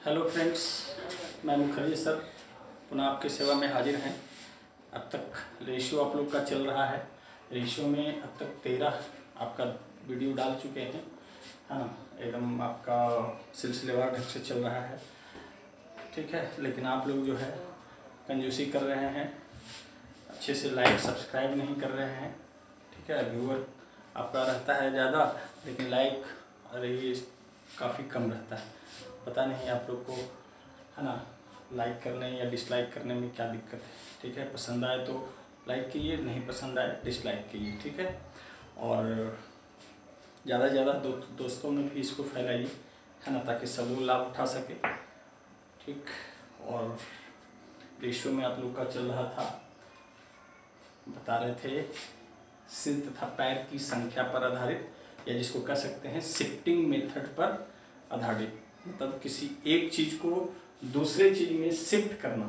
Hello friends, मैं Mukherjee sir पुनः आपकी सेवा में हाजिर हैं। अब तक रेशियो आप लोग का चल रहा है। रेशियो में अब तक 13 आपका वीडियो डाल चुके हैं, है ना। एकदम आपका सिलसिलेवार ढंग से चल रहा है, ठीक है। लेकिन आप लोग जो है कंजूसी कर रहे हैं, अच्छे से लाइक सब्सक्राइब नहीं कर रहे हैं, ठीक है। व्यूअर आपका रहता है ज़्यादा, लेकिन लाइक ये काफ़ी कम रहता है। पता नहीं आप लोग को, है ना, लाइक करने या डिसलाइक करने में क्या दिक्कत है, ठीक है। पसंद आए तो लाइक कीजिए, नहीं पसंद आए डिसलाइक कीजिए, ठीक है। और ज़्यादा से ज़्यादा दोस्तों में भी इसको फैलाइए, है ना, ताकि सब लोग लाभ उठा सके, ठीक। और रेशियो में आप लोग का चल रहा था, बता रहे थे सिर तथा पैर की संख्या पर आधारित, या जिसको कह सकते हैं शिफ्टिंग मेथड पर आधारित। मतलब किसी एक चीज़ को दूसरे चीज़ में शिफ्ट करना,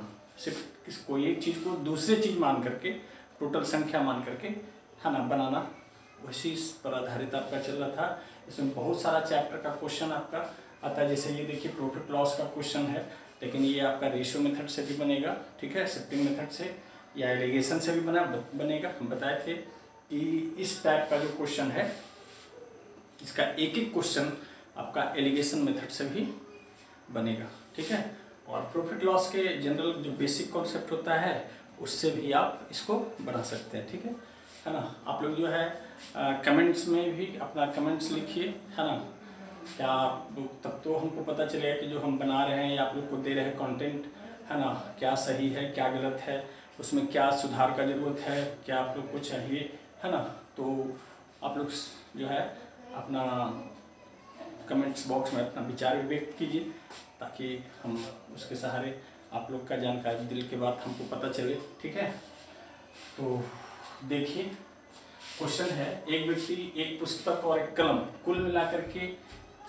कोई एक चीज़ को दूसरे चीज़ मान करके, टोटल संख्या मान करके, है ना, बनाना, उसी पर आधारित आपका चल रहा था। इसमें बहुत सारा चैप्टर का क्वेश्चन आपका आता है। जैसे ये देखिए प्रॉफिट लॉस का क्वेश्चन है, लेकिन ये आपका रेशियो मेथड से भी बनेगा, ठीक है, शिफ्टिंग मेथड से या एलिगेशन से भी बनेगा। हम बताए थे कि इस टाइप का जो क्वेश्चन है, इसका एक एक क्वेश्चन आपका एलिगेशन मेथड से भी बनेगा, ठीक है। और प्रॉफिट लॉस के जनरल जो बेसिक कॉन्सेप्ट होता है, उससे भी आप इसको बना सकते हैं, ठीक है ना। आप लोग जो है कमेंट्स में भी अपना कमेंट्स लिखिए, है ना। क्या आप लोग, तब तो हमको पता चलेगा कि जो हम बना रहे हैं या आप लोग को दे रहे हैं कंटेंट, है ना, क्या सही है क्या गलत है, उसमें क्या सुधार का ज़रूरत है, क्या आप लोग को चाहिए, है ना। तो आप लोग जो है अपना कमेंट्स बॉक्स में अपना विचार व्यक्त कीजिए, ताकि हम उसके सहारे आप लोग का जानकारी, दिल की बात हमको पता चले, ठीक है। तो देखिए क्वेश्चन है, एक व्यक्ति एक पुस्तक और एक कलम कुल मिलाकर के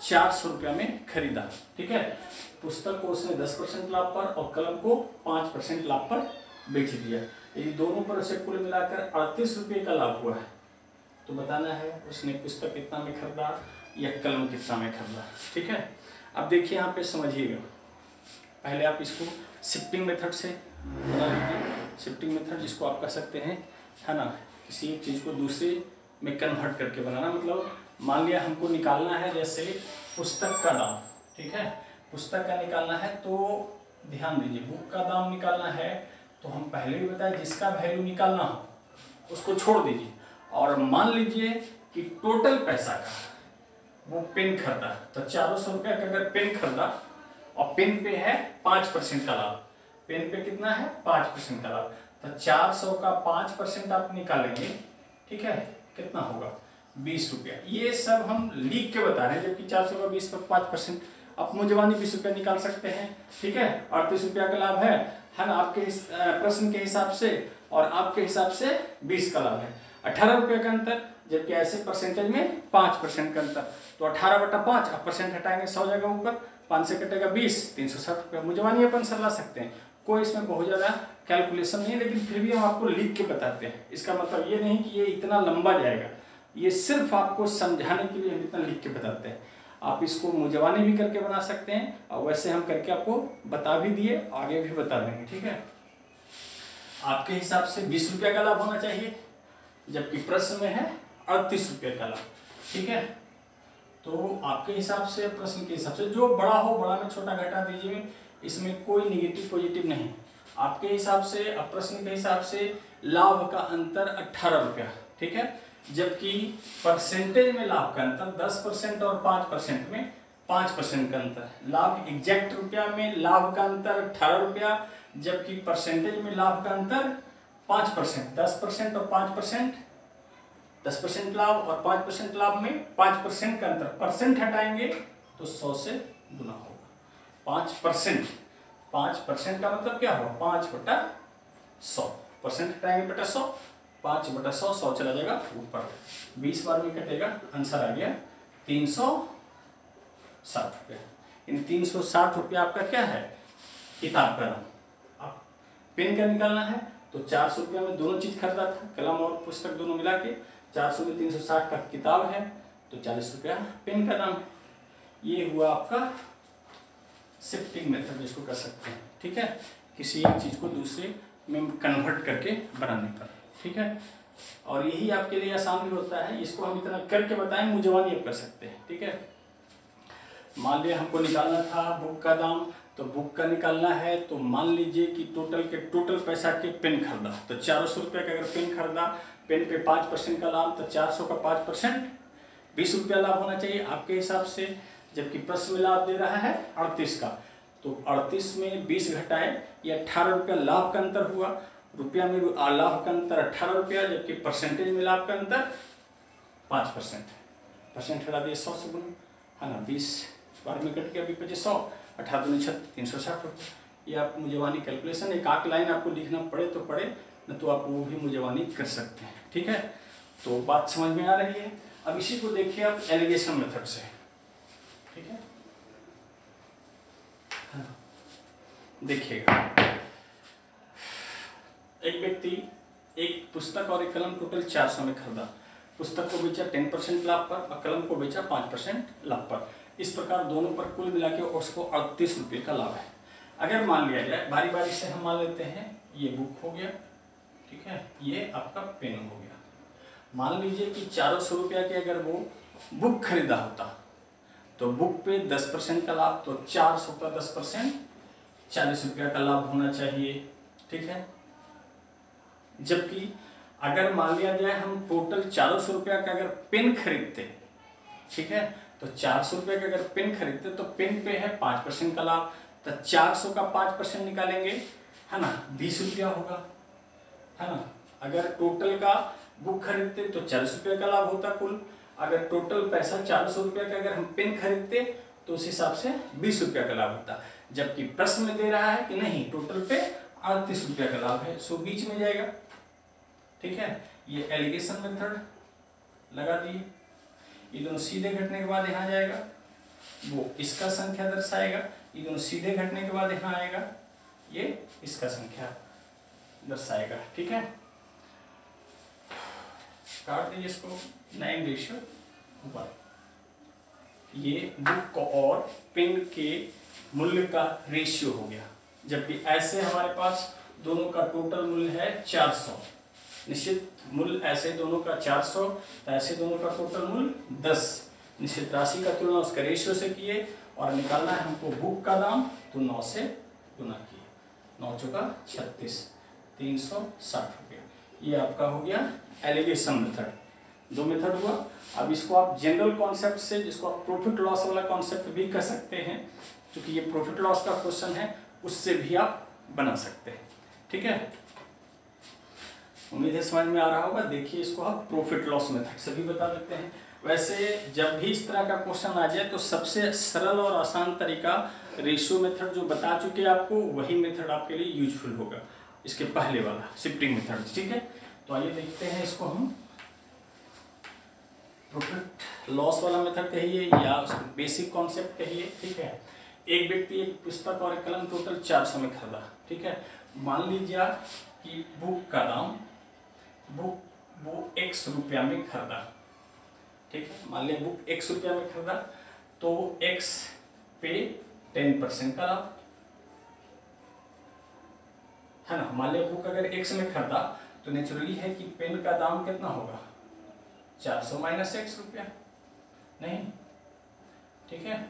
400 रुपया में खरीदा, ठीक है। पुस्तक को उसने 10% लाभ पर और कलम को 5% लाभ पर बेच दिया। यदि दोनों पर उसे कुल मिलाकर 38 रुपये का लाभ हुआ है, तो बताना है उसने पुस्तक कितना में खरीदा या कलम कितना में खरीदा, ठीक है। अब देखिए यहाँ पे समझिएगा, पहले आप इसको शिफ्टिंग मेथड से बना लीजिए। शिफ्टिंग मेथड जिसको आप कह सकते हैं, है ना, किसी एक चीज़ को दूसरे में कन्वर्ट करके बनाना। मतलब मान लिया हमको निकालना है जैसे पुस्तक का दाम, ठीक है, पुस्तक का निकालना है, तो ध्यान दीजिए बुक का दाम निकालना है, तो हम पहले भी बताए जिसका वैल्यू निकालना हो उसको छोड़ दीजिए। और मान लीजिए कि टोटल पैसा का वो पेन खरीदा, तो 400 रुपया का अगर पेन खरीदा और पेन पे है 5% का लाभ, पेन पे कितना है 5% का लाभ, तो 400 का 5% आप निकालेंगे, ठीक है, कितना होगा 20 रुपया। ये सब हम लिख के बता रहे हैं, जबकि 400 का 20 पर 5%, आप मुझवानी 20 रुपया निकाल सकते हैं, ठीक है। 38 रुपया का लाभ है ना, आपके प्रश्न के हिसाब से, और आपके हिसाब से 20 का लाभ है, 18 रुपये का अंतर, जबकि ऐसे परसेंटेज में 5% का अंतर, तो 18/5, अब परसेंट हटाएंगे 100 जगह ऊपर, 5 से कटेगा 20, 360 रुपये। मुझवानी अपन सर ला सकते हैं, कोई इसमें बहुत ज़्यादा कैलकुलेशन नहीं है, लेकिन फिर भी हम आपको लिख के बताते हैं। इसका मतलब ये नहीं कि ये इतना लंबा जाएगा, ये सिर्फ आपको समझाने के लिए हम इतना लिख के बताते हैं। आप इसको मुझवानी भी करके बना सकते हैं, और वैसे हम करके आपको बता भी दिए, आगे भी बता देंगे, ठीक है। आपके हिसाब से 20 रुपये का लाभ होना चाहिए, जबकि प्रश्न में है 38 रुपये का लाभ, ठीक है। तो आपके हिसाब से, प्रश्न के हिसाब से, जो बड़ा हो बड़ा में छोटा घटा दीजिए, इसमें कोई निगेटिव पॉजिटिव नहीं। आपके हिसाब से, प्रश्न के हिसाब से लाभ का अंतर 18 रुपया, ठीक है, जबकि परसेंटेज में लाभ का अंतर 10% और 5% में 5% का अंतर। लाभ एग्जैक्ट रुपया में लाभ का अंतर 18 रुपया, जबकि परसेंटेज में लाभ का अंतर 5%, 10% और 5%, 10% लाभ और 5% लाभ में 5% का अंतर, परसेंट हटाएंगे तो 100 से गुना होगा। 5%, 5% का मतलब क्या होगा 5/100, परसेंट हटाएंगे बटा 100, 5/100, 100 चला जाएगा ऊपर, 20 बार में कटेगा, आंसर आ गया 360 रुपया। इन 360 रुपया आपका क्या है, किताब का दाम। आप पेन का निकालना है तो 400 रुपया में दोनों चीज खरीदा था, कलम और पुस्तक दोनों मिला के, 400 में 360 का किताब है, तो 40 रुपया पेन का दाम है। ये हुआ आपका शिफ्टिंग मेथड जिसको कर सकते हैं, ठीक है, किसी एक चीज़ को दूसरे में कन्वर्ट करके बनाने पर, ठीक है। और यही आपके लिए आसान भी होता है, इसको हम इतना करके बताएं मुझवानी आप कर सकते हैं, ठीक है। मान लिया हमको निकालना था बुक का दाम, तो बुक का निकालना है तो मान लीजिए कि टोटल पैसा के पेन खरीदा, तो 400 रुपये का अगर पेन खरीदा, पेन पे 5% का लाभ, तो 400 का 5% 20 रुपया लाभ होना चाहिए आपके हिसाब से। जबकि प्रश्न में लाभ दे रहा है 38 का, तो 38 में 20 घटाए, ये 18 रुपया लाभ का अंतर हुआ। रुपया में लाभ का अंतर 18 रुपया, जबकि परसेंटेज में लाभ का अंतर 5%। परसेंट हटा दिए 100 से गुना, है ना, 20 बार में कट के अभी 2500, 18 दूनी 360 रुपये। ये आप मुझवानी कैलकुलेशन, एक आक लाइन आपको लिखना पड़े तो पड़े, न तो आप वो भी मुझवानी कर सकते हैं, ठीक है। तो बात समझ में आ रही है। अब इसी को देखिए आप एलिगेशन मेथड से, ठीक है। देखिएगा, एक व्यक्ति एक पुस्तक और एक कलम टोटल 400 में खरीदा, पुस्तक को बेचा 10% लाभ पर और कलम को बेचा 5% लाभ पर। इस प्रकार दोनों पर कुल मिला के उसको 38 रुपये का लाभ है। अगर मान लिया जाए, बारी बारी से हम मान लेते हैं, ये बुक हो गया, ठीक है, ये आपका पेन हो गया। मान लीजिए कि 400 रुपया के अगर वो बुक खरीदा होता, तो बुक पे 10% का लाभ, तो 400 का 10% 40 रुपया का लाभ होना चाहिए, ठीक है। जबकि अगर मान लिया जाए हम टोटल 400 रुपया का अगर पेन खरीदते, ठीक है, तो 400 रुपये का अगर पेन खरीदते तो पेन पे है 5% का लाभ, तो 400 का 5% निकालेंगे, है ना, 20 रुपया होगा, है ना। अगर टोटल का बुक खरीदते तो 40 रुपये का लाभ होता कुल। अगर टोटल पैसा 400 रुपये का अगर हम पेन खरीदते तो उस हिसाब से 20 रुपया का लाभ होता। जबकि प्रश्न में दे रहा है कि नहीं, टोटल पे 38 रुपया का लाभ है, सो बीच में जाएगा, ठीक है। ये एलिगेशन मेथड लगा दिए, ये दोनों सीधे घटने के बाद यहाँ जाएगा, वो इसका संख्या दर्शाएगा, ये दोनों सीधे घटने के बाद यहाँ आएगा, ये इसका संख्या दर्शाएगा, ठीक है। काट दीजिए इसको, 9:1। ये बुक और पेन के मूल्य का रेशियो हो गया। जबकि ऐसे हमारे पास दोनों का टोटल मूल्य है 400, निश्चित मूल्य ऐसे दोनों का 400, तो ऐसे दोनों का टोटल मूल्य 10। निश्चित राशि का तुलना उसका रेशियो से किए और निकालना है हमको बुक का दाम, तो 9 से गुना किए, 9 चौका 36, 360 रुपये। ये आपका हो गया एलिगेशन मेथड। दो मेथड हुआ। अब इसको आप जनरल कॉन्सेप्ट से, जिसको आप प्रॉफिट लॉस वाला कॉन्सेप्ट भी कर सकते हैं, क्योंकि ये प्रॉफिट लॉस का क्वेश्चन है, उससे भी आप बना सकते हैं, ठीक है। उम्मीद है समझ में आ रहा होगा। देखिए, इसको आप प्रॉफिट लॉस मेथड से भी बता देते हैं। वैसे जब भी इस तरह का क्वेश्चन आ जाए तो सबसे सरल और आसान तरीका रेशियो मेथड जो बता चुके आपको, वही मेथड आपके लिए यूजफुल होगा, इसके पहले वाला शिफ्टिंग मेथड, ठीक है। तो आइए देखते हैं इसको हम प्रॉफिट लॉस वाला मेथड कहिए या उसको बेसिक कॉन्सेप्ट कहिए, ठीक है। एक व्यक्ति एक पुस्तक और एक कलम टोटल 400 में खरीदा, ठीक है। मान लीजिए कि बुक का दाम, बुक वो X रुपया में खरीदा, ठीक है। मान लिया बुक X रुपया में खरीदा, तो X पे 10% का लाभ, है ना। मान लिया बुक अगर X में खरीदा तो नेचुरली है कि पेन का दाम कितना होगा, 400 माइनस X रुपया, नहीं, ठीक है।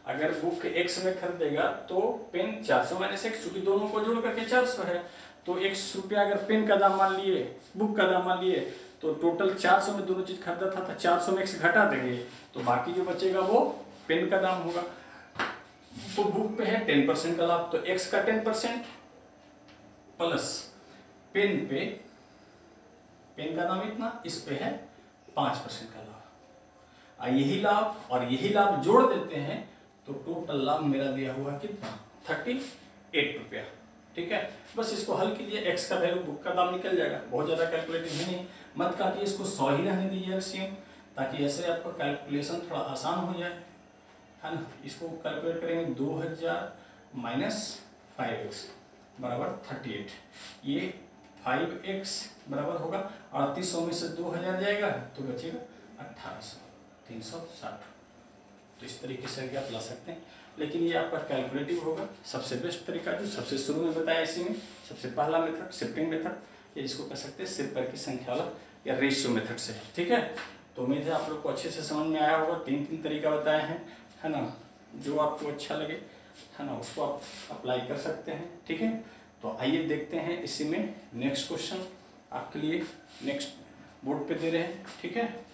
अगर बुक X में खरीदेगा तो पेन 400 माइनस X, चूंकि दोनों को जोड़ करके 400 है, तो X रुपया अगर पेन का दाम मान लिए, बुक का दाम मान लिए, तो टोटल 400 में दोनों चीज खरीदा था, तो 400 में X घटा देंगे, तो बाकी जो बचेगा वो पेन का दाम होगा। तो बुक पे है 10% का लाभ, तो X का 10% प्लस पेन पे, पेन का दाम इतना, इस पे है 5% का लाभ। यही लाभ और यही लाभ जोड़ देते हैं तो टोटल लाभ मेरा दिया हुआ कितना, 38 रुपया, ठीक है। बस इसको हल कीजिए, एक्स का वैल्यू बुक का दाम निकल जाएगा, बहुत ज़्यादा कैलकुलेटिव है नहीं। मत काटिए, इसको 100 ही रहने दीजिए एलसीएम, ताकि ऐसे आपका कैलकुलेशन थोड़ा आसान हो जाए, है ना। इसको कैलकुलेट करेंगे, 2000 माइनस 5x बराबर 38। ये 5x बराबर होगा 3800 में से 2000 जाएगा तो बचेगा 1800, 360। तो इस तरीके से आगे आप ला सकते हैं, लेकिन ये आपका कैलकुलेटिव होगा। सबसे बेस्ट तरीका जो सबसे शुरू में बताया इसी में, सबसे पहला मेथड शिफ्टिंग मेथड, ये इसको कह सकते हैं सिर्फ पर की संख्या वाला या रेशियो मेथड से, ठीक है। तो उम्मीद है आप लोग को अच्छे से समझ में आया होगा। 3 तरीका बताए हैं, है ना, जो आपको अच्छा लगे, है ना, उसको आप अप्लाई कर सकते हैं, ठीक है। तो आइए देखते हैं इसी में नेक्स्ट क्वेश्चन आपके लिए नेक्स्ट बोर्ड पे दे रहे हैं, ठीक है।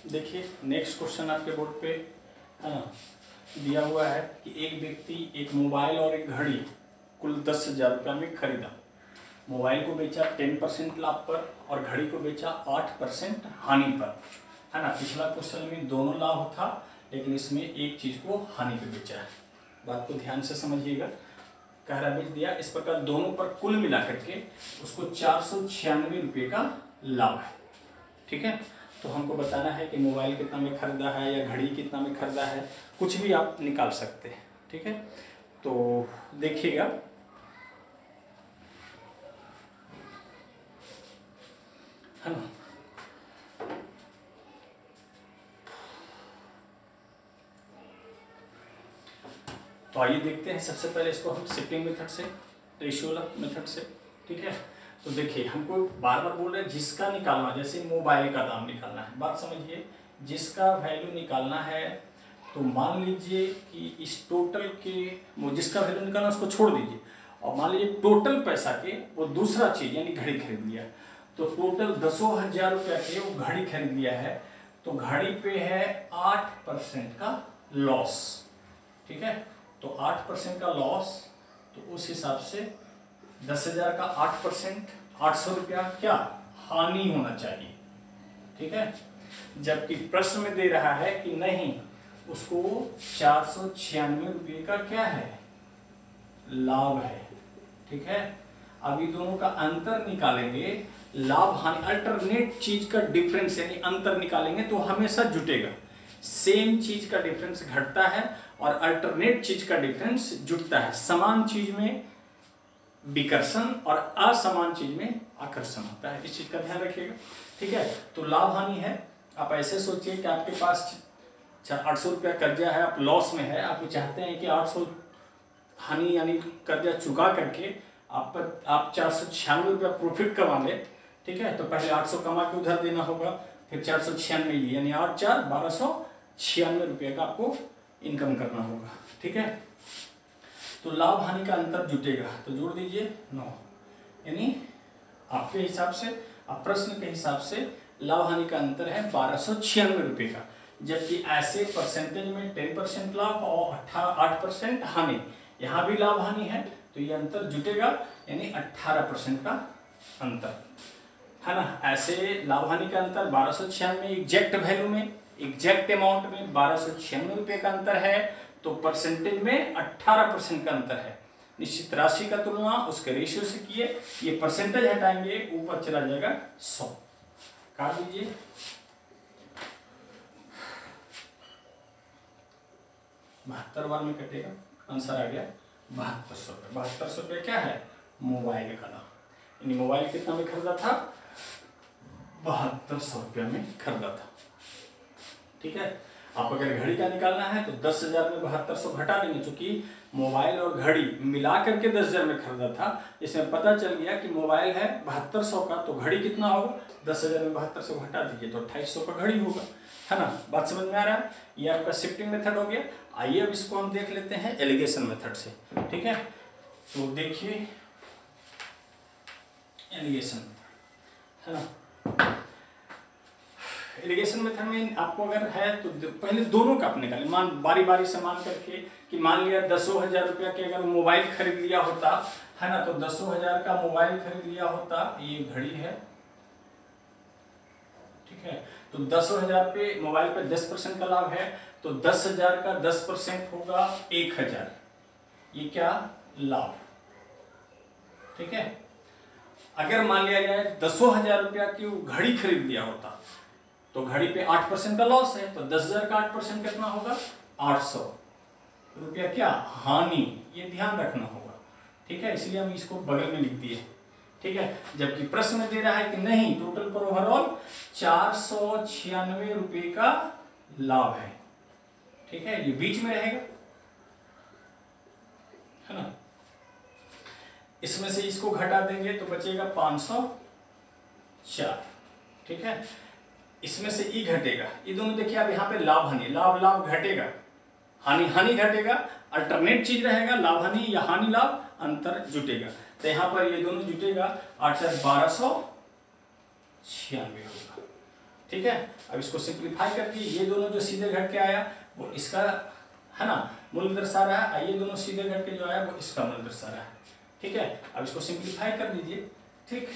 देखिए नेक्स्ट क्वेश्चन आपके बोर्ड पे, है ना, दिया हुआ है कि एक व्यक्ति एक मोबाइल और एक घड़ी कुल 10,000 रुपये में खरीदा। मोबाइल को बेचा 10% लाभ पर और घड़ी को बेचा 8% हानि पर, है ना। पिछला क्वेश्चन में दोनों लाभ था, लेकिन इसमें एक चीज़ को हानि पे बेचा है। बात को ध्यान से समझिएगा। कह रहा बेच दिया, इस प्रकार दोनों पर कुल मिला करके उसको 496 रुपये का लाभ है, ठीक है। तो हमको बताना है कि मोबाइल कितना में खरीदा है या घड़ी कितना में खरीदा है, कुछ भी आप निकाल सकते हैं, ठीक है। तो देखिएगा, है ना। तो आइए देखते हैं। सबसे पहले इसको हम शिफ्टिंग मेथड से, रेशियो मेथड से, ठीक है। तो देखिए हमको बार बार बोल रहे हैं जिसका निकालना, जैसे मोबाइल का दाम निकालना है, बात समझिए, जिसका वैल्यू निकालना है। तो मान लीजिए कि इस टोटल के जिसका वैल्यू निकालना उसको छोड़ दीजिए, और मान लीजिए टोटल पैसा के वो दूसरा चीज़ यानी घड़ी खरीद लिया। तो टोटल 10,000 रुपया के वो घड़ी खरीद लिया है, तो घड़ी पे है 8% का लॉस, ठीक है। तो 8% का लॉस, तो उस हिसाब से 10,000 का 8%, 800 रुपया क्या हानि होना चाहिए, ठीक है। जबकि प्रश्न में दे रहा है कि नहीं, उसको 496 रुपये का क्या है, लाभ है, ठीक है। अब ये दोनों का अंतर निकालेंगे, लाभ हानि अल्टरनेट चीज का डिफरेंस यानी अंतर निकालेंगे तो हमेशा जुटेगा। सेम चीज का डिफरेंस घटता है और अल्टरनेट चीज का डिफरेंस जुटता है। समान चीज में विकर्षण और असमान चीज में आकर्षण होता है, इस चीज का ध्यान रखिएगा, ठीक है। तो लाभ हानि है, आप ऐसे सोचिए कि आपके पास 800 रुपया कर्जा है, आप लॉस में है, आप चाहते हैं कि 800 हानि यानी कर्जा चुका करके आप 496 रुपया प्रॉफिट कमा ले, ठीक है। तो पहले 800 कमा के उधर देना होगा, फिर 496 यानी 8 4 1296 रुपये का आपको इनकम करना होगा, ठीक है। तो लाभ हानि का अंतर जुटेगा, तो जोड़ दीजिए 9, यानी आपके हिसाब से, आप प्रश्न के हिसाब से लाभ हानि का अंतर है 1296 रुपये का। जबकि ऐसे परसेंटेज में 10% लाभ और 8% हानि, यहाँ भी लाभ हानि है, तो ये अंतर जुटेगा यानी 18% का अंतर, है ना। ऐसे लाभ हानि का अंतर 1296 एग्जैक्ट वैल्यू में, एग्जैक्ट अमाउंट में 1296 रुपये का अंतर है, तो परसेंटेज में 18% का अंतर है। निश्चित राशि का तुलना उसके रेशियो से किए, ये परसेंटेज हटाएंगे ऊपर चला जाएगा 100, काट दीजिए। बहत्तर बार में कटेगा, आंसर आ गया 7200 रुपये। 7200 रुपये क्या है, मोबाइल का दाम, यानी मोबाइल कितना में खरीदा था, 7200 रुपया में खरीदा था, ठीक है। आप अगर घड़ी का निकालना है तो 10,000 में 7200 घटा देंगे, चूंकि मोबाइल और घड़ी मिला करके 10,000 में खरीदा था। इसमें पता चल गया कि मोबाइल है 7200 का, तो घड़ी कितना होगा, 10,000 में 7200 घटा दीजिए तो 2800 का घड़ी होगा, है ना। बात समझ में आ रहा है, ये आपका शिफ्टिंग मेथड हो गया। आइए अब इसको हम देख लेते हैं एलिगेशन मेथड से, ठीक है। तो देखिए एलिगेशन, है ना। एलिगेशन मेथड में आपको अगर है तो पहले दोनों का आप निकालें, मान बारी बारी से मान करके कि मान लिया 10,000 रुपया के अगर मोबाइल खरीद लिया होता, है ना, तो 10,000 का मोबाइल खरीद लिया होता, ये घड़ी है, ठीक है। तो 10,000 पे मोबाइल पे 10% का लाभ है, तो 10,000 का 10% होगा 1,000, ये क्या लाभ, ठीक है। अगर मान लिया जाए 10,000 रुपया की घड़ी खरीद लिया होता, तो घड़ी पे 8% का लॉस है, तो 10,000 का 8% कितना होगा 800, रुपया क्या हानि, ये ध्यान रखना होगा, ठीक है, इसलिए हम इसको बगल में लिख दिए, ठीक है। जबकि प्रश्न में दे रहा है कि नहीं, टोटल पर ओवरऑल 496 रुपये का लाभ है, ठीक है, ये बीच में रहेगा, है ना। इसमें से इसको घटा देंगे तो बचेगा 504, ठीक है। इसमें से ई घटेगा, ये दोनों देखिए आप यहाँ पे लाभ हानि, लाभ लाभ घटेगा, हानि हानि घटेगा, अल्टरनेट चीज रहेगा, लाभ हानि या हानि लाभ, अंतर जुटेगा, तो यहाँ पर ये दोनों जुटेगा 8,1296 होगा, ठीक है। अब इसको सिंप्लीफाई करके ये दोनों जो सीधे घट के आया वो इसका, है ना, मूल्य दर्शा रहा है, ये दोनों सीधे घट के जो आया वो इसका मूल्य दर्शा रहा है, ठीक है। अब इसको सिंप्लीफाई कर दीजिए, ठीक,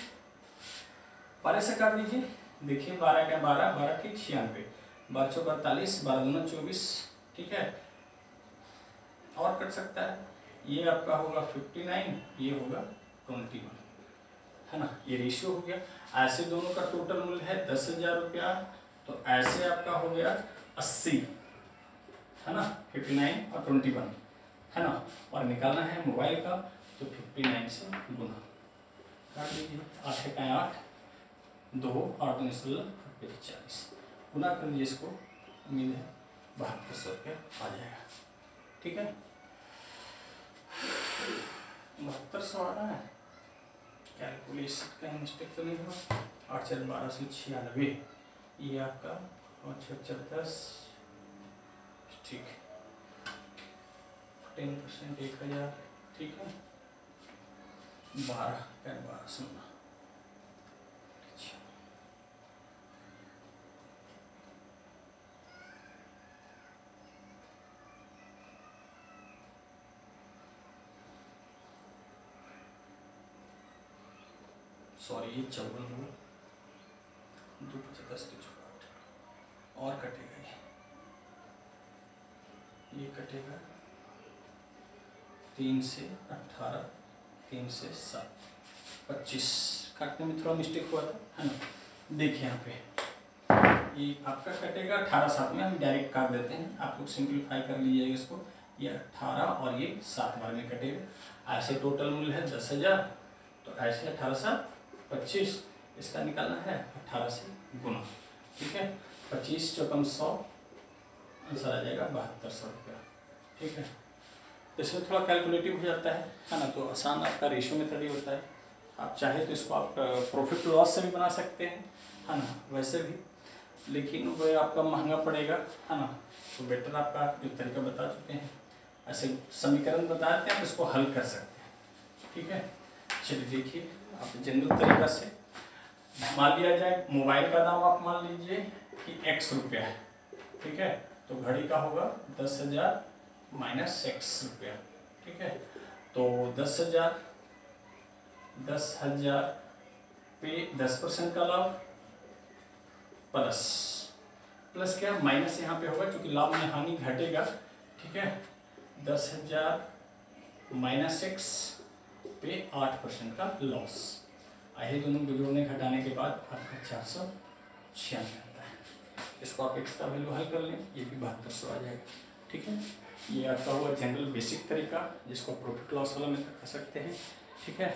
12 से काट दीजिए, देखिए 12 का 12, 12 की 96, 12 चौक 48, 12 दूना 24, ठीक है। और कट सकता है, ये आपका होगा 59, ये होगा 21, है ना, ये रेशियो हो गया। ऐसे दोनों का टोटल मूल्य है 10,000 रुपया, तो ऐसे आपका हो गया 80, है ना, 59 और 21, है ना, और निकालना है मोबाइल का, तो 59 से गुना काट लीजिए, 8 का 8, 2 8 9 16 40, गुना कर लीजिए इसको, उम्मीद है 7200 रुपया आ जाएगा, ठीक है। 7200 आ रहा है, कैलकुलेशन कहीं मिस्टेक तो नहीं हुआ, 8 4 12 से 96, ये आपका 5 6 4 10, ठीक, 10% 1000, ठीक है, 12 का 12 सुनना, सॉरी ये 54 होगा, 2 5 10 3 8, और कटेगा ये कटेगा 3 से 18, 3 से 7, 25, काटने में थोड़ा मिस्टेक हुआ था, है ना। देखिए यहाँ पे ये आपका कटेगा 18 7 में, हम डायरेक्ट काट देते हैं, आप लोग सिंप्लीफाई कर लीजिएगा इसको, ये 18 और ये 7 बार में कटेगा। ऐसे टोटल मूल्य है 10,000, तो ऐसे 18 7 25, इसका निकालना है 18 से गुना, ठीक है, 25 चौकम 100, आंसर आ जाएगा 7200 रुपया, ठीक है। इसमें थोड़ा कैलकुलेटिव हो जाता है ना, तो आसान आपका रेशियो मेथड ही होता है। आप चाहे तो इसको आप प्रॉफिट लॉस से भी बना सकते हैं, है ना, वैसे भी, लेकिन वह आपका महंगा पड़ेगा, है ना, तो बेटर आपका जो तरीका बता चुके हैं, ऐसे समीकरण बताते हैं, आप इसको हल कर सकते हैं, ठीक है। चलिए देखिए, आप जनरल तरीका से मान लिया जाए, मोबाइल का दाम आप मान लीजिए कि x रुपया है, ठीक है, तो घड़ी का होगा 10,000 माइनस x रुपया, ठीक है, तो 10,000 पे 10% का लाभ प्लस क्या माइनस यहाँ पे होगा, क्योंकि लाभ में हानि घटेगा, ठीक है, 10,000 माइनस x पे 8% का लॉस, ये दोनों जोड़ने घटाने के बाद आपका 496 आता है। इसको आप एक्स्ट्रा वैल्यू हल कर लें, ये भी 7200 आ जाएगा, ठीक है। ये आपका हुआ जनरल बेसिक तरीका, जिसको प्रॉफिट लॉस वाला मेथड कर सकते हैं, ठीक है।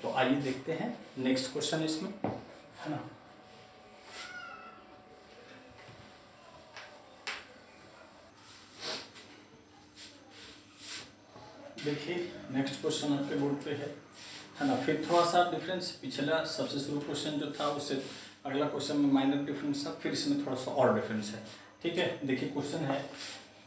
तो आइए देखते हैं नेक्स्ट क्वेश्चन इसमें, है ना। देखिए नेक्स्ट क्वेश्चन आपके बोर्ड पे है ना। फिर थोड़ा सा डिफरेंस, पिछला सबसे शुरू क्वेश्चन जो था उससे अगला क्वेश्चन में माइनर डिफरेंस था, फिर इसमें थोड़ा सा और डिफरेंस है, ठीक है। देखिए क्वेश्चन है,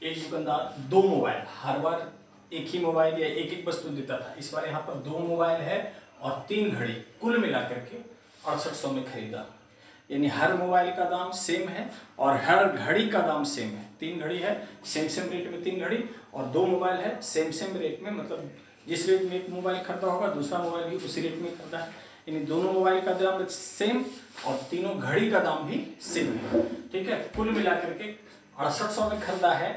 एक दुकानदार 2 मोबाइल, हर बार एक ही मोबाइल या एक एक वस्तु देता था, इस बार यहाँ पर 2 मोबाइल है और 3 घड़ी, कुल मिलाकर के 6800 में खरीदा, यानी हर मोबाइल का दाम सेम है और हर घड़ी का दाम सेम है। 3 घड़ी है, सेम रेट में 3 घड़ी, और 2 मोबाइल है सेम रेट में, मतलब जिस रेट में एक मोबाइल खरीदा होगा दूसरा मोबाइल भी उसी रेट में खरीदा है, यानी दोनों मोबाइल का दाम सेम और तीनों घड़ी का दाम भी सेम है, ठीक है। कुल मिलाकर के 6800 में खरीदा है,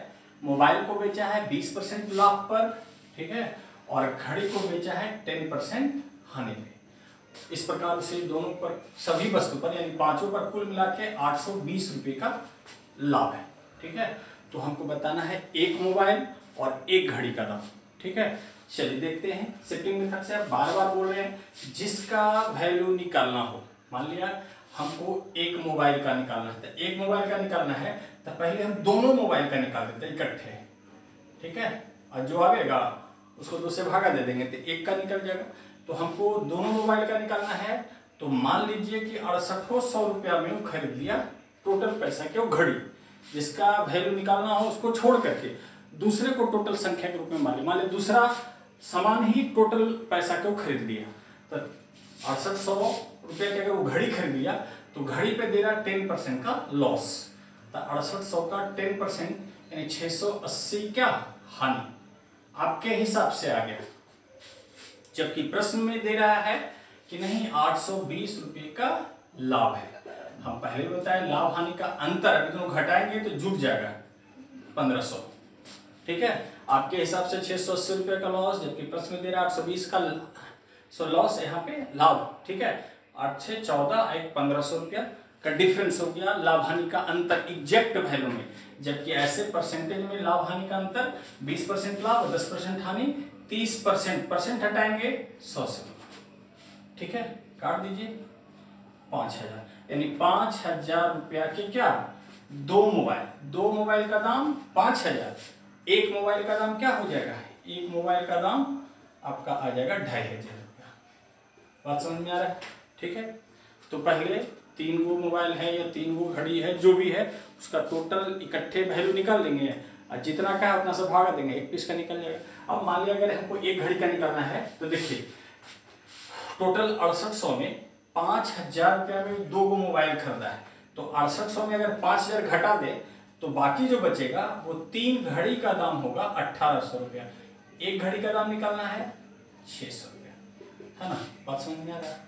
मोबाइल को बेचा है 20% लाभ पर, ठीक है, और घड़ी को बेचा है 10% हानि पे। इस प्रकार से दोनों पर, सभी वस्तु पर यानी पांचों पर कुल मिला के 820 रुपये का लाभ है, ठीक है। तो हमको बताना है एक मोबाइल और 1 घड़ी का दाम। ठीक है, चलिए देखते हैं। शिफ्टिंग मेथड से आप बार बार बोल रहे हैं जिसका वैल्यू निकालना हो। मान लिया हमको एक मोबाइल का निकालना है, तो एक मोबाइल का निकालना है तो पहले हम दोनों मोबाइल का निकाल देते हैं इकट्ठे। ठीक है, और जो आएगा उसको 2 से भागा दे देंगे तो 1 का निकल जाएगा। तो हमको दोनों मोबाइल का निकालना है, तो मान लीजिए कि 6800 रुपया में वो खरीद लिया टोटल पैसा की वो घड़ी। जिसका वैल्यू निकालना हो उसको छोड़ करके दूसरे को टोटल संख्या के रूप में मान लिया दूसरा सामान ही टोटल पैसा के वो खरीद लिया। तो 6800 रुपये की अगर वो घड़ी खरीद लिया तो घड़ी पे दे रहा 10% का लॉस। तो 6800 का 10% यानी 680 क्या हानि आपके हिसाब से आ गया। जबकि प्रश्न में दे रहा है कि नहीं 820 रुपये का लाभ है। हम पहले बताए लाभ हानि का अंतर अभी दोनों घटाएंगे तो जुट जाएगा 1500। ठीक है, आपके हिसाब से 680 रुपये का लॉस, जबकि प्रश्न में दे रहा है 820 का लॉस, यहाँ पे लाभ। ठीक है, 8 से 14 एक 1500 रुपया का डिफरेंस हो गया लाभ हानि का अंतर एग्जैक्ट वैल्यू में। जबकि ऐसे परसेंटेज में लाभ हानि का अंतर 20% लाभ और 10% हानि, 30% परसेंट हटाएंगे 100 से। ठीक है, काट दीजिए 5000, यानी 5000 रुपया के क्या दो मोबाइल का दाम 5000, एक मोबाइल का दाम क्या हो जाएगा, एक मोबाइल का दाम आपका आ जाएगा 2500 रुपया। बात समझ में आ रहा है। ठीक है, तो पहले 3 गो मोबाइल है या 3 गो घड़ी है, जो भी है उसका टोटल इकट्ठे वैल्यू निकाल लेंगे और जितना का है उतना से भागा देंगे, 1 पीस का निकल जाएगा। अब मान लिया अगर हमको एक घड़ी का निकालना है तो देखिए टोटल 6800 में 5000 रुपया में 2 गो मोबाइल खरीदा है, तो 6800 में अगर 5000 घटा दे तो बाकी जो बचेगा वो 3 घड़ी का दाम होगा 1800 रुपया। एक घड़ी का दाम निकालना है 600 रुपया, है ना। बात समझ में आ रहा है।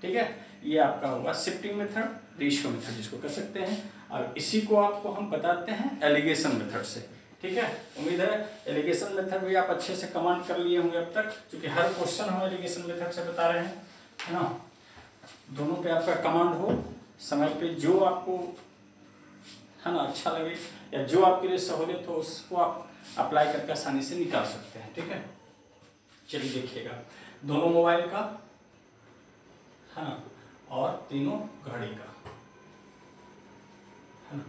ठीक है, ये आपका होगा शिफ्टिंग मेथड, रेशियो मेथड जिसको कर सकते हैं। और इसी को आपको हम बताते हैं एलिगेशन मेथड से। ठीक है, उम्मीद है एलिगेशन मेथड भी आप अच्छे से कमांड कर लिए होंगे अब तक, क्योंकि हर क्वेश्चन हम एलिगेशन मेथड से बता रहे हैं, है ना। दोनों पे आपका कमांड हो समय पे, जो आपको है ना अच्छा लगे या जो आपके लिए सहूलियत हो उसको आप अप्लाई करके आसानी से निकाल सकते हैं। ठीक है, चलिए देखिएगा दोनों मोबाइल का, है ना, और तीनों घड़ी का, है ना।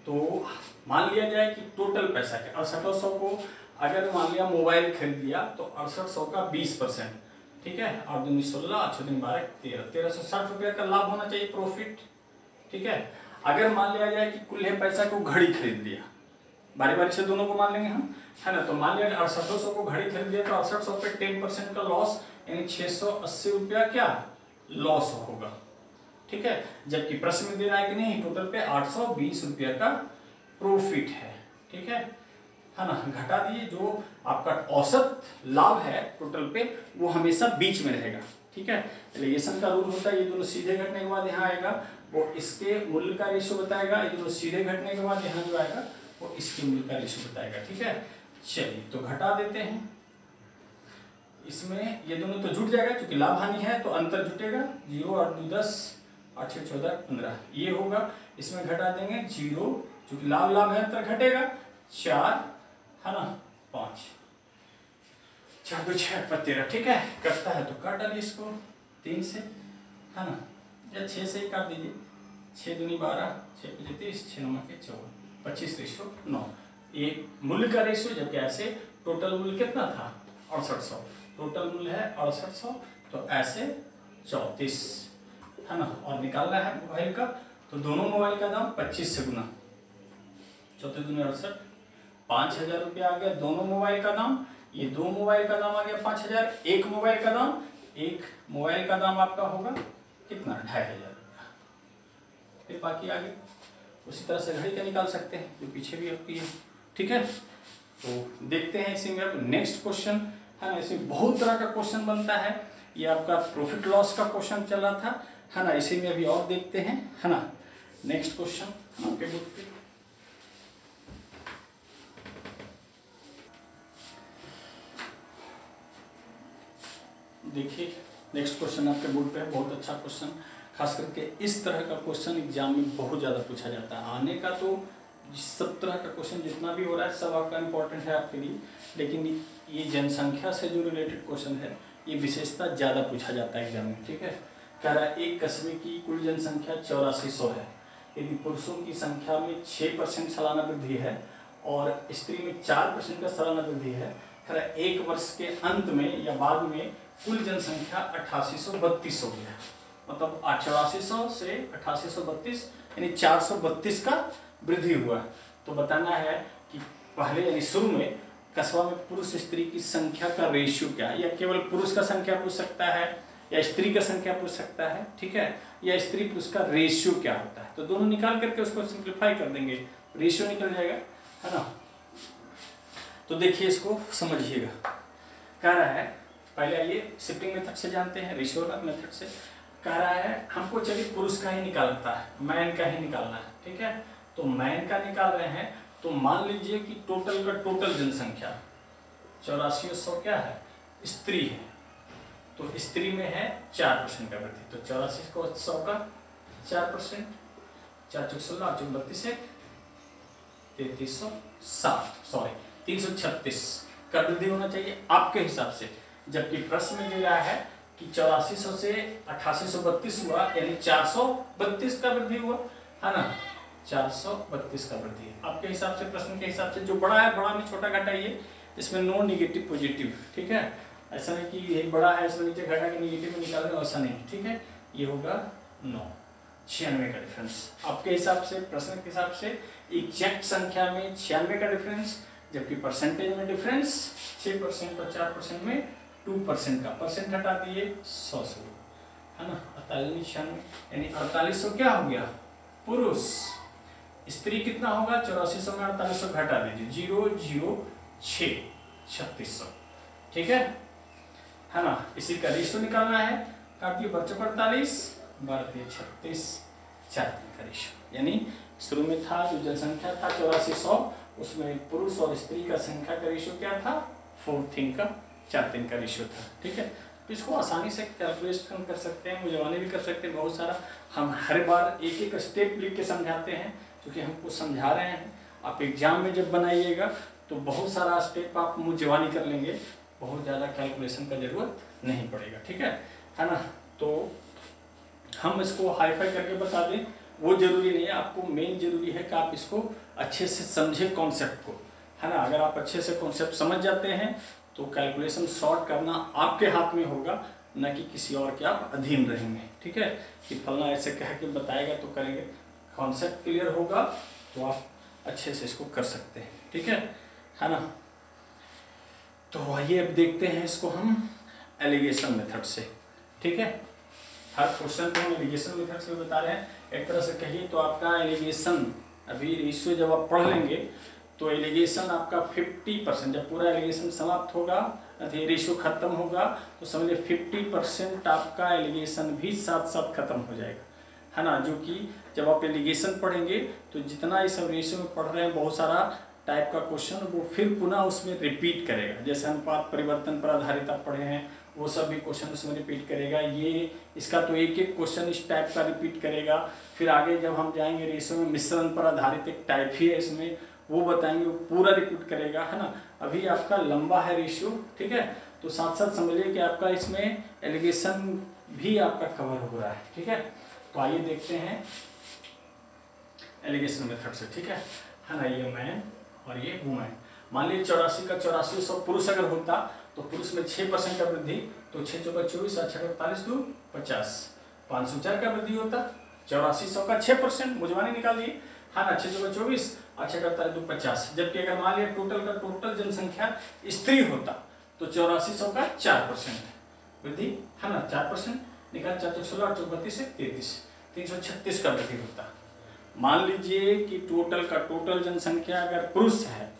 तो मान लिया जाए कि टोटल पैसा के 6800 को अगर मान लिया मोबाइल खरीद लिया तो 6800 का 20%, ठीक है, और 2 16 8 12 13 1360 रुपये का लाभ होना चाहिए, प्रॉफिट। ठीक है, अगर मान लिया जाए कि कुल पैसा को घड़ी खरीद लिया, बारी बारी से दोनों को मान लेंगे हम, है ना। तो मान लिया 6800 को घड़ी खरीद लिया तो 6800 पे 10% का लॉस, यानी 680 रुपया क्या लॉस होगा। ठीक है, जबकि प्रश्न में दे रहा है कि नहीं टोटल पे 820 रुपया का प्रॉफिट है। ठीक है ना, घटा दिए जो आपका औसत लाभ है टोटल पे वो हमेशा बीच में रहेगा। ठीक है, एलिगेशन का रूल होता है ये दोनों सीधे घटने के बाद यहाँ आएगा वो इसके मूल्य का रेशियो बताएगा, ये दोनों सीधे घटने के बाद यहाँ जो आएगा वो इसके मूल्य का रेशियो बताएगा। ठीक है, चलिए तो घटा देते हैं, इसमें ये दोनों तो जुट जाएगा क्योंकि लाभ हानि है तो अंतर जुटेगा, 0 8 2 10 8 6 14 15 ये होगा। इसमें घटा देंगे 0 क्योंकि लाभ है अंतर घटेगा, 4 है ना 5 4 2 6 13। ठीक है, कटता है तो काट डालिए इसको 3 से, है ना, या 6 से ही काट दीजिए, 6 दूनी 12 6 5 30 6 9 के 24 25/9। ये मूल्य का रेशियो, जबकि ऐसे टोटल मूल्य कितना था 6800, टोटल मूल्य है 6800, तो ऐसे 34, है ना। और निकालना है मोबाइल का तो दोनों मोबाइल का दाम 25 से गुना, 34 दूनी 68, 5000 रुपया आ गया दोनों मोबाइल का दाम। ये दो मोबाइल का दाम आ गया 5000, एक मोबाइल का दाम आपका होगा कितना 2500 रुपया। फिर बाकी आगे उसी तरह से घड़ी का निकाल सकते हैं जो पीछे भी होती है। ठीक है, तो देखते हैं इसी में नेक्स्ट क्वेश्चन, है ना। इसमें बहुत तरह का क्वेश्चन बनता है, ये आपका प्रॉफिट लॉस का क्वेश्चन चल रहा था, है ना। इसी में अभी और देखते हैं, है ना। नेक्स्ट क्वेश्चन आपके बुक पे देखिए, नेक्स्ट क्वेश्चन आपके बोर्ड पे है, बहुत अच्छा क्वेश्चन, खास करके इस तरह का क्वेश्चन एग्जाम में बहुत ज़्यादा पूछा जाता है। आने का तो सब तरह का क्वेश्चन जितना भी हो रहा है सब आपका इम्पोर्टेंट है आपके लिए, लेकिन ये जनसंख्या से जो रिलेटेड क्वेश्चन है ये विशेषता ज़्यादा पूछा जाता है एग्जाम में। ठीक है, कह रहा है एक कस्बे की कुल जनसंख्या 8400 है। यदि पुरुषों की संख्या में 6% सालाना वृद्धि है और स्त्री में 4% का सालाना वृद्धि है, कह रहा है एक वर्ष के अंत में या बाद में कुल जनसंख्या 8832 हो गया। मतलब 8400 से 8832 यानी 432 का वृद्धि हुआ। तो बताना है कि पहले यानी शुरू में कस्बा में पुरुष स्त्री की संख्या का रेशियो क्या है, या केवल पुरुष का संख्या पूछ सकता है या स्त्री का संख्या पूछ सकता है, ठीक है, या स्त्री पुरुष का रेशियो क्या होता है। तो दोनों निकाल करके उसको सिंप्लीफाई कर देंगे, रेशियो निकल जाएगा, है ना। तो देखिए इसको समझिएगा, कह रहा है पहले ये शिफ्टिंग मेथड से जानते हैं, रेशियो मेथड से। कह रहा है हमको चलिए पुरुष का ही निकालता है, मैन का ही निकालना है, ठीक है। तो मैन का निकाल रहे हैं, तो मान लीजिए कि टोटल का टोटल जनसंख्या 8400 क्या है, स्त्री है, तो स्त्री में है 4% का वृद्धि, तो 84 को 100 का 4%, 4 चौक 16 8 चौक 32 336 का वृद्धि होना चाहिए आपके हिसाब से। जबकि प्रश्न में दे रहा है कि 8400 से 8832 हुआ, यानी 432 का वृद्धि हुआ, है ना, 432 का वृद्धि है आपके हिसाब से, प्रश्न के हिसाब से। जो बड़ा है बड़ा में छोटा घटाइए, इसमें नो निगेटिव पॉजिटिव, ठीक है। ऐसा नहीं कि ये बड़ा है इसमें नीचे घटा के निगेटिव में निकाल रहे, ऐसा नहीं, ठीक है। ये होगा 9, 96 का डिफरेंस आपके हिसाब से, प्रश्न के हिसाब से। एग्जैक्ट संख्या में 96 का डिफरेंस, जबकि परसेंटेज में डिफरेंस 6% और 4% में 2% का परसेंट हटा दिए 100 से, है ना। 48 यानी 4800 क्या हो गया पुरुष, स्त्री कितना होगा 8400 में 4800 घटा दीजिए 006 3600, ठीक है ना। इसी का रेशियो निकालना है, काटिए बच्चों 48 12 36 4 का रेशियो, यानी शुरू में था जो जनसंख्या था 8400, उसमें पुरुष और स्त्री का संख्या का रेशियो क्या था 4:3 का 4:3 का रेशियो था, ठीक है। तो इसको आसानी से कैलकुलेशन कर सकते हैं, मुझे भी कर सकते हैं बहुत सारा। हम हर बार एक एक स्टेप लिख के समझाते हैं, क्योंकि हमको समझा रहे हैं। आप एग्जाम में जब बनाइएगा तो बहुत सारा स्टेप आप मुझवानी कर लेंगे, बहुत ज़्यादा कैलकुलेशन का जरूरत नहीं पड़ेगा, ठीक है ना। तो हम इसको हाईफाई करके बता दें वो जरूरी नहीं है, आपको मेन जरूरी है कि आप इसको अच्छे से समझें कॉन्सेप्ट को, है ना। अगर आप अच्छे से कॉन्सेप्ट समझ जाते हैं तो कैलकुलेशन शॉर्ट करना आपके हाथ में होगा, न कि किसी और के आप अधीन रहेंगे, ठीक है। कि फलना ऐसे कह के बताएगा तो करेंगे, कॉन्सेप्ट क्लियर होगा तो आप अच्छे से इसको कर सकते हैं, ठीक है ना। तो आइए अब देखते हैं इसको हम एलिगेशन मेथड से, ठीक है। हर क्वेश्चन को हम एलिगेशन मेथड से बता रहे हैं। एक तरह से कहिए तो आपका एलिगेशन, अभी रेशियो जब आप पढ़ लेंगे तो एलिगेशन आपका 50%, जब पूरा एलिगेशन समाप्त होगा, रेशियो खत्म होगा, तो समझिए 50% आपका एलिगेशन भी साथ साथ खत्म हो जाएगा, है ना। जो कि जब आप एलिगेशन पढ़ेंगे तो जितना ये सब रेशियो में पढ़ रहे हैं बहुत सारा टाइप का क्वेश्चन, वो फिर पुनः उसमें रिपीट करेगा। जैसे अनुपात परिवर्तन पर आधारित आप पढ़े हैं, वो सब भी क्वेश्चन उसमें रिपीट करेगा। ये इसका तो एक एक क्वेश्चन इस टाइप का रिपीट करेगा। फिर आगे जब हम जाएंगे रेशियो में मिश्रण पर आधारित एक टाइप ही है इसमें, वो बताएंगे, वो पूरा रिपीट करेगा, है ना। अभी आपका लंबा है रेशियो, ठीक है। तो साथ साथ समझिए कि आपका इसमें एलिगेशन भी आपका कवर हो रहा है, ठीक है। तो आइए देखते हैं एलिगेशन मेथड से, ठीक है ना। ये मैन और ये वुमेन, मान लीजिए 84 का 8400 पुरुष अगर होता तो पुरुष में 6% का वृद्धि, तो 6 चौका 24 और 6 48 2 50, 504 का वृद्धि होता। 8400 का 6% मुझवानी निकाल दिए, हाँ ना, 6 चौका 24 और 6 48 2 50। जबकि अगर मान लिया टोटल का टोटल जनसंख्या स्त्री होता तो 8400 का 4% वृद्धि, है ना, 4% निकाल, 4 चौक 16 8 चौक 32 33 336 का वृद्धि होता। मान लीजिए कि टोटल का टोटल जनसंख्या अगर पुरुष है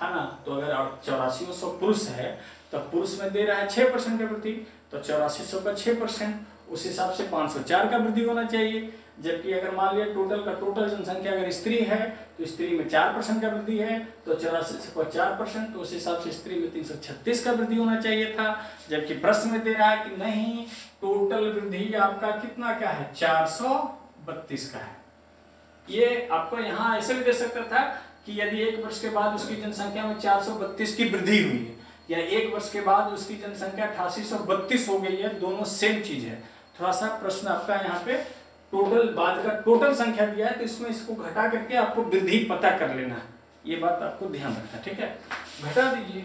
ना, तो अगर 8400 पुरुष है तो पुरुष में दे रहा है 6% का वृद्धि, तो 8400 का 6%, उस हिसाब से 504 का वृद्धि होना चाहिए। जबकि अगर मान लिया टोटल का टोटल जनसंख्या अगर स्त्री है तो स्त्री में 4% का वृद्धि है, तो 8400 का 4%, तो उस हिसाब से स्त्री में 336 का वृद्धि होना चाहिए था। जबकि प्रश्न में दे रहा है कि नहीं, टोटल वृद्धि आपका कितना का है 432 का है, ये आपको यहाँ ऐसे भी दे सकता था कि यदि 1 वर्ष के बाद उसकी जनसंख्या में 432 की वृद्धि हुई है, या 1 वर्ष के बाद उसकी जनसंख्या 8832 हो गई है, दोनों सेम चीज है। थोड़ा सा प्रश्न आपका यहाँ पे टोटल बाद का टोटल संख्या दिया है, तो इसमें इसको घटा करके आपको वृद्धि पता कर लेना है, ये बात आपको ध्यान रखना, ठीक है। घटा दीजिए,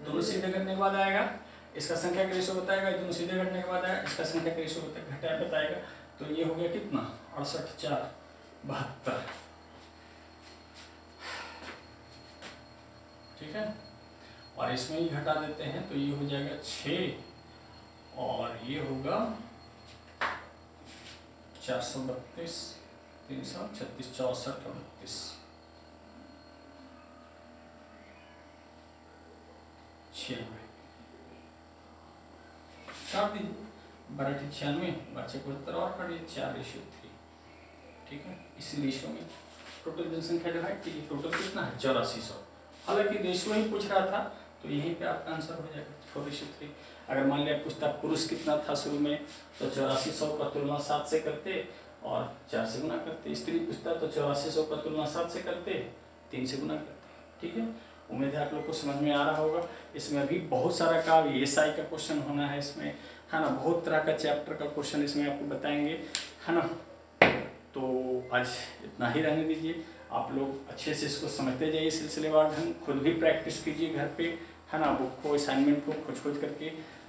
दोनों सीधे करने के बाद आएगा, इसका संख्या का रेशो बताएगा, दोनों सीधे घटने के बाद आएगा, इसका संख्या का रेशो बताएगा। तो ये हो गया कितना 68 4 72, ठीक है। और इसमें ही घटा देते हैं तो ये हो जाएगा 6 और ये होगा 432 336 64 38 96 काट दीजिए, 12 96 12 72 और काटिए 4:3, ठीक है। इसी रेशियो में टोटल जनसंख्या डिवाइड कीजिए, टोटल कितना है 8400। हालांकि रेशियो ही पूछ रहा था तो यहीं पे आपका आंसर हो जाएगा 4:3। अगर मान लिया पूछता पुरुष कितना था शुरू में तो 8400 का तुलना 7 से करते और 4 से गुना करते, स्त्री पूछता तो 8400 का तुलना 7 से करते 3 से गुना करते, ठीक है। उम्मीद है आप लोग को समझ में आ रहा होगा। इसमें अभी बहुत सारा का एसआई का क्वेश्चन होना है इसमें, है ना, बहुत तरह का चैप्टर का क्वेश्चन इसमें आपको बताएंगे, है ना। तो आज इतना ही रहने दीजिए, आप लोग अच्छे से इसको समझते जाइए सिलसिलेवार ढंग, खुद भी प्रैक्टिस कीजिए घर पे, है ना, बुक को असाइनमेंट को खोज करके,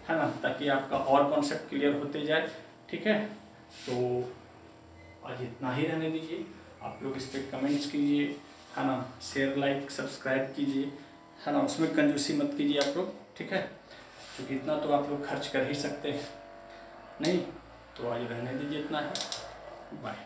है ना, ताकि आपका और कॉन्सेप्ट क्लियर होते जाए, ठीक है। तो आज इतना ही रहने दीजिए, आप लोग इस पर कमेंट्स कीजिए, है ना, शेयर लाइक सब्सक्राइब कीजिए, है ना, उसमें कंजूसी मत कीजिए आप लोग, ठीक है, क्योंकि इतना तो आप लोग खर्च कर ही सकते हैं, नहीं तो आज रहने दीजिए, इतना ही, बाय।